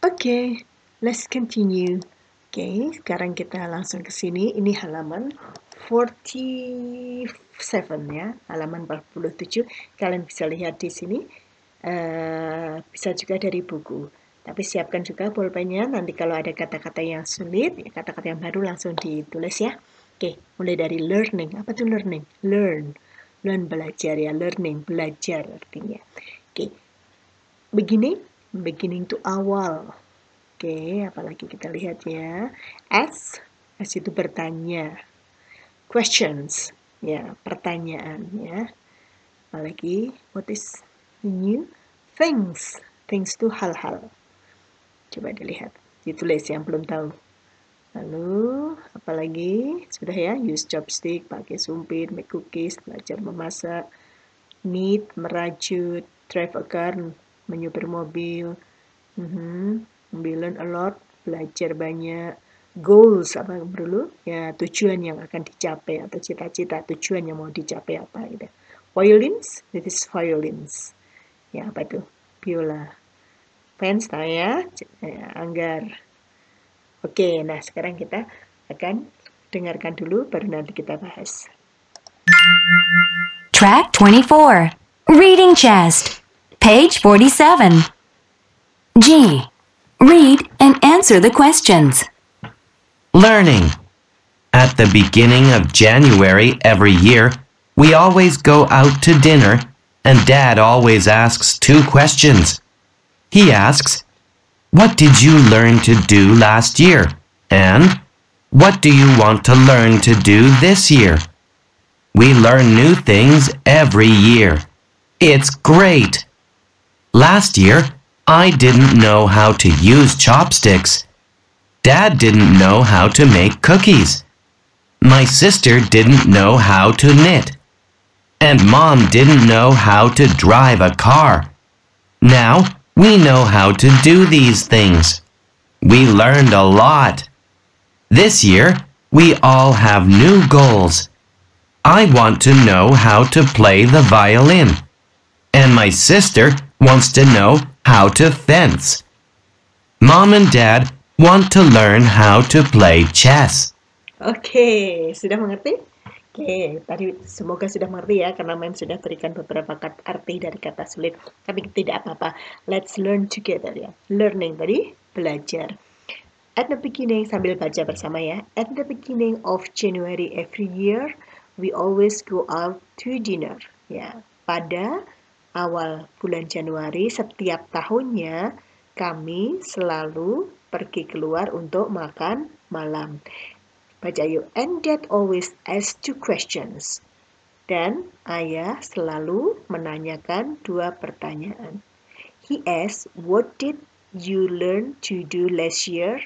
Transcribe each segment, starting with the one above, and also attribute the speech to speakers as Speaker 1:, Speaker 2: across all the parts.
Speaker 1: Okay, let's continue. Okay, sekarang kita langsung ke sini. Ini halaman 47 ya, halaman 47. Kalian bisa lihat di sini. Bisa juga dari buku. Tapi siapkan juga pulpennya. Nanti kalau ada kata-kata yang sulit, kata-kata yang baru langsung ditulis ya. Oke, mulai dari learning. Apa tuh learning? Learn belajar ya. Learning, belajar artinya. Oke, beginning to awal. Oke, apalagi kita lihat ya. As itu bertanya. Questions, ya, pertanyaan ya. Apalagi, what is new? Things itu hal-hal. Coba dilihat, ditulis yang belum tahu. Lalu, apalagi? Sudah ya, use chopstick, pakai sumpit, make cookies, belajar memasak, knit, merajut, drive a car, menyupir mobil, learn a lot, belajar banyak, goals apa dulu? Ya, tujuan yang akan dicapai atau cita-cita, tujuan yang mau dicapai apa gitu. Violins, this is violins. Ya, apa itu? Biola. Pens tahu ya? Anggar. Oke, nah sekarang kita akan dengarkan dulu baru nanti kita bahas.
Speaker 2: Track 24. Reading chest. Page 47. G. Read and answer the questions.
Speaker 3: Learning. At the beginning of January every year, we always go out to dinner, and Dad always asks 2 questions. He asks, "What did you learn to do last year?" And, "What do you want to learn to do this year?" We learn new things every year. It's great. Last year, I didn't know how to use chopsticks. Dad didn't know how to make cookies. My sister didn't know how to knit. And Mom didn't know how to drive a car. Now, we know how to do these things. We learned a lot. This year, we all have new goals. I want to know how to play the violin. And my sister wants to know how to fence. Mom and Dad want to learn how to play chess.
Speaker 1: Oke, sudah mengerti? Oke, tadi semoga sudah mengerti ya, karena Mem sudah berikan beberapa arti dari kata sulit. Tapi tidak apa-apa, let's learn together ya. Learning tadi, belajar. At the beginning, sambil baca bersama ya. At the beginning of January every year, we always go out to dinner. Ya, pada awal bulan Januari setiap tahunnya, kami selalu pergi keluar untuk makan malam. Baca yuk. And Dad always asks 2 questions. Dan ayah selalu menanyakan 2 pertanyaan. He asks, "What did you learn to do last year?"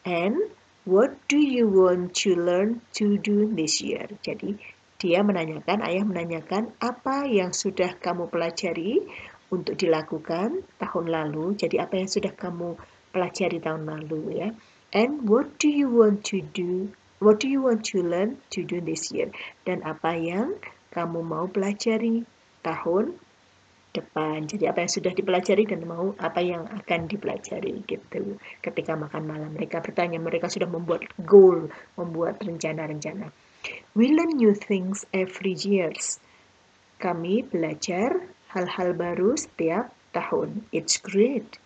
Speaker 1: And "What do you want to learn to do this year?" Jadi, ayah menanyakan apa yang sudah kamu pelajari untuk dilakukan tahun lalu. Jadi, apa yang sudah kamu pelajari tahun lalu ya. And what do you want to do? What do you want to learn to do this year? Dan apa yang kamu mau pelajari tahun depan. Jadi apa yang sudah dipelajari dan mau apa yang akan dipelajari gitu. Ketika makan malam mereka bertanya, mereka sudah membuat goal, membuat rencana-rencana. We learn new things every year. Kami belajar hal-hal baru setiap tahun. It's great.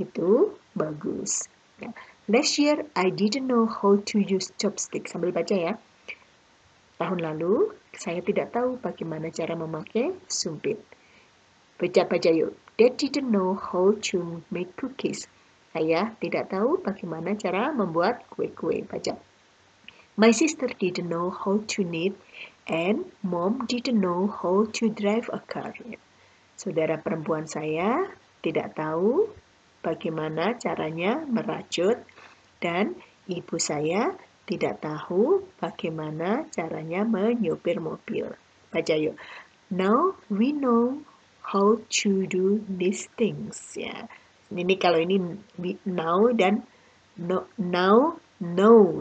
Speaker 1: Itu bagus. Nah, last year I didn't know how to use chopstick. Sambil baca ya. Tahun lalu saya tidak tahu bagaimana cara memakai sumpit. Baca yuk. Dad didn't know how to make cookies. Ayah tidak tahu bagaimana cara membuat kue-kue. Baca. My sister didn't know how to knit and Mom didn't know how to drive a car. Saudara perempuan saya tidak tahu bagaimana caranya merajut dan ibu saya tidak tahu bagaimana caranya menyupir mobil. Baca yuk. Now we know how to do these things ya. Ini kalau ini now dan now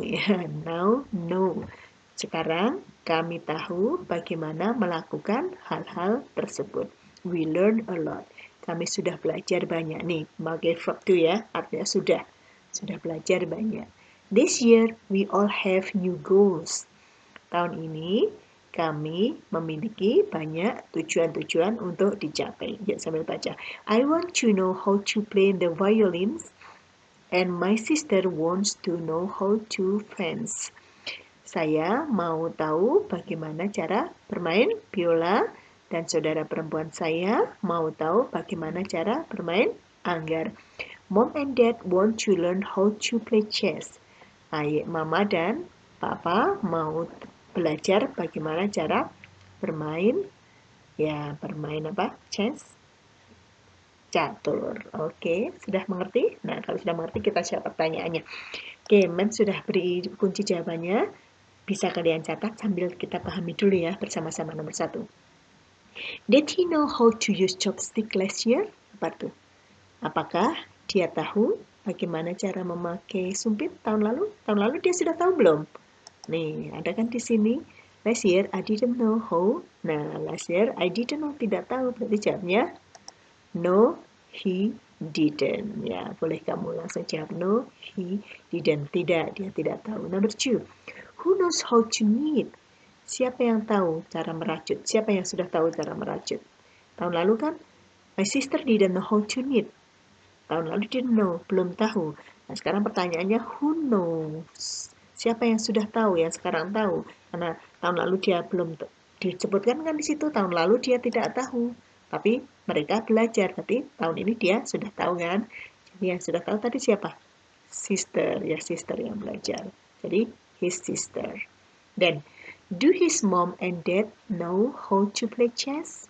Speaker 1: ya. Now know. Sekarang kami tahu bagaimana melakukan hal-hal tersebut. We learn a lot. kami sudah belajar banyak. Nih, sebagai verb to ya, artinya sudah belajar banyak. This year we all have new goals. Tahun ini kami memiliki banyak tujuan-tujuan untuk dicapai. Yuk sambil baca. I want to know how to play the violins and my sister wants to know how to fence. Saya mau tahu bagaimana cara bermain biola dan saudara perempuan saya mau tahu bagaimana cara bermain anggar. Mom and Dad want to learn how to play chess. Mama dan Papa mau belajar bagaimana cara bermain chess, catur. Oke, sudah mengerti? Nah, kalau sudah mengerti kita siap pertanyaannya. Oke, Mem sudah beri kunci jawabannya. Bisa kalian catat sambil kita pahami dulu ya bersama-sama. Nomor 1. Did he know how to use chopstick last year? Apa tuh? Apakah dia tahu bagaimana cara memakai sumpit tahun lalu? Tahun lalu dia sudah tahu belum? Nih, ada kan di sini. Last year I didn't know how. Nah, last year I didn't know, tidak tahu. Berarti jawabnya no, he didn't. Ya, boleh kamu langsung jawab no, he didn't. Tidak, dia tidak tahu. Number 2. Who knows how to knit? Siapa yang tahu cara merajut? Siapa yang sudah tahu cara merajut? Tahun lalu kan, my sister didn't know how to knit. Tahun lalu didn't know, belum tahu. Nah, sekarang pertanyaannya who knows? Siapa yang sudah tahu, yang sekarang tahu? Karena tahun lalu dia belum disebutkan kan di situ, tahun lalu dia tidak tahu. Tapi mereka belajar, berarti tahun ini dia sudah tahu kan? Jadi yang sudah tahu tadi siapa? Sister, ya sister yang belajar. Jadi his sister. Then, do his mom and dad know how to play chess?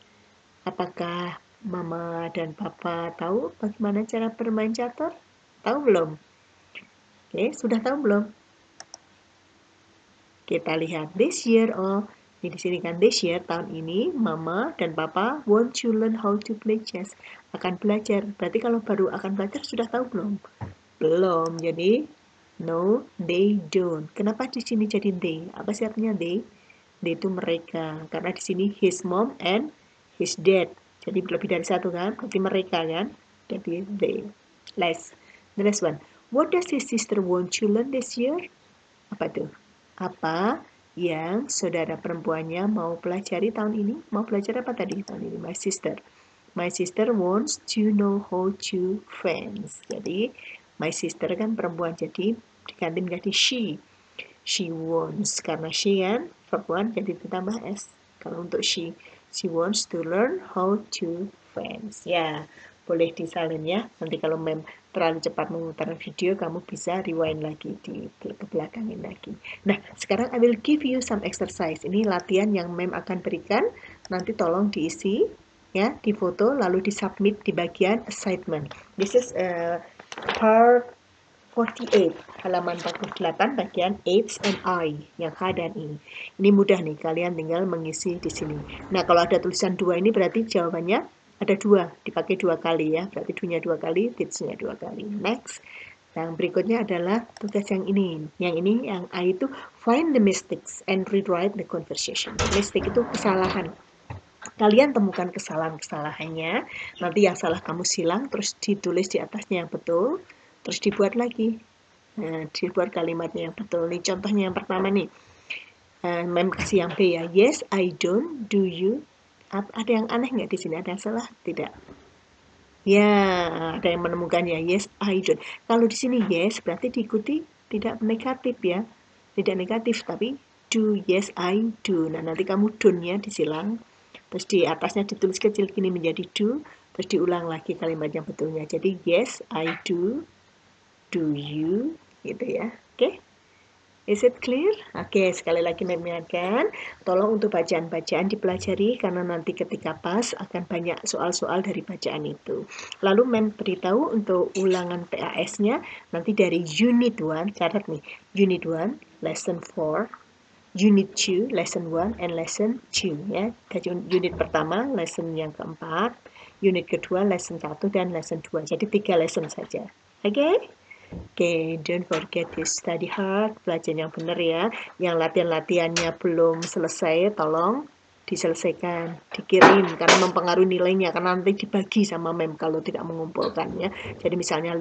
Speaker 1: Apakah mama dan papa tahu bagaimana cara bermain catur? Tahu belum? Oke, sudah tahu belum? Kita lihat this year. Oh, di sini kan this year, tahun ini mama dan papa want to learn how to play chess. Akan belajar. Berarti kalau baru akan belajar sudah tahu belum? Belum. Jadi no, they don't. Kenapa di sini jadi they? Apa sih artinya they? They itu mereka. Karena di sini his mom and his dad. Jadi lebih dari satu kan? Berarti mereka kan? Jadi they. The next one. What does his sister want to learn this year? Apa tuh? Apa yang saudara perempuannya mau pelajari tahun ini? Mau belajar apa tadi tahun ini? My sister. My sister wants to know how to fence. Jadi my sister kan perempuan, jadi diganti menjadi she. She wants, karena she kan perempuan jadi ditambah s. Kalau untuk she wants to learn how to fence. Ya, boleh disalin ya. Nanti kalau mem terlalu cepat memutar video, kamu bisa rewind lagi ke belakangin lagi. Nah, sekarang I will give you some exercise. Ini latihan yang mem akan berikan. Nanti tolong diisi ya, difoto lalu disubmit di bagian assignment. This is part 48, halaman 48, bagian H and I, yang H dan I. Ini mudah nih, kalian tinggal mengisi di sini. Nah, kalau ada tulisan 2 ini berarti jawabannya ada 2, dipakai 2 kali ya. Berarti do-nya 2 kali, teach-nya 2 kali. Next, yang berikutnya adalah tugas yang ini. Yang ini, yang I itu find the mistakes and rewrite the conversation. Mistake itu kesalahan. Kalian temukan kesalahan-kesalahannya, nanti yang salah kamu silang, terus ditulis di atasnya yang betul, terus dibuat lagi. Nah, dibuat kalimatnya yang betul. Nih contohnya yang pertama nih. Mem kasih yang B ya. Yes, I don't. Do you? Ada yang aneh nggak di sini? Ada yang salah? Tidak. Ya, ada yang menemukannya. Yes, I don't. Kalau di sini yes, berarti diikuti tidak negatif ya. Tidak negatif, tapi do. Yes, I do. Nah, nanti kamu don't-nya disilang. Terus di atasnya ditulis kecil gini menjadi do. Terus diulang lagi kalimat yang betulnya. Jadi yes, I do. Do you? Gitu ya. Oke? Is it clear? Oke, sekali lagi mengingatkan, tolong untuk bacaan-bacaan dipelajari karena nanti ketika pas akan banyak soal-soal dari bacaan itu. Lalu Mem beritahu untuk ulangan PAS-nya nanti dari Unit 1, catat nih, Unit 1, Lesson 4, Unit 2, Lesson 1, and Lesson 2 ya. Dari unit pertama, lesson yang keempat, unit kedua, lesson 1, dan lesson 2. Jadi 3 lesson saja. Oke? Oke, don't forget to study hard, belajar yang benar ya. Yang latihan-latihannya belum selesai, tolong diselesaikan, dikirim karena mempengaruhi nilainya karena nanti dibagi sama mem kalau tidak mengumpulkannya. Jadi misalnya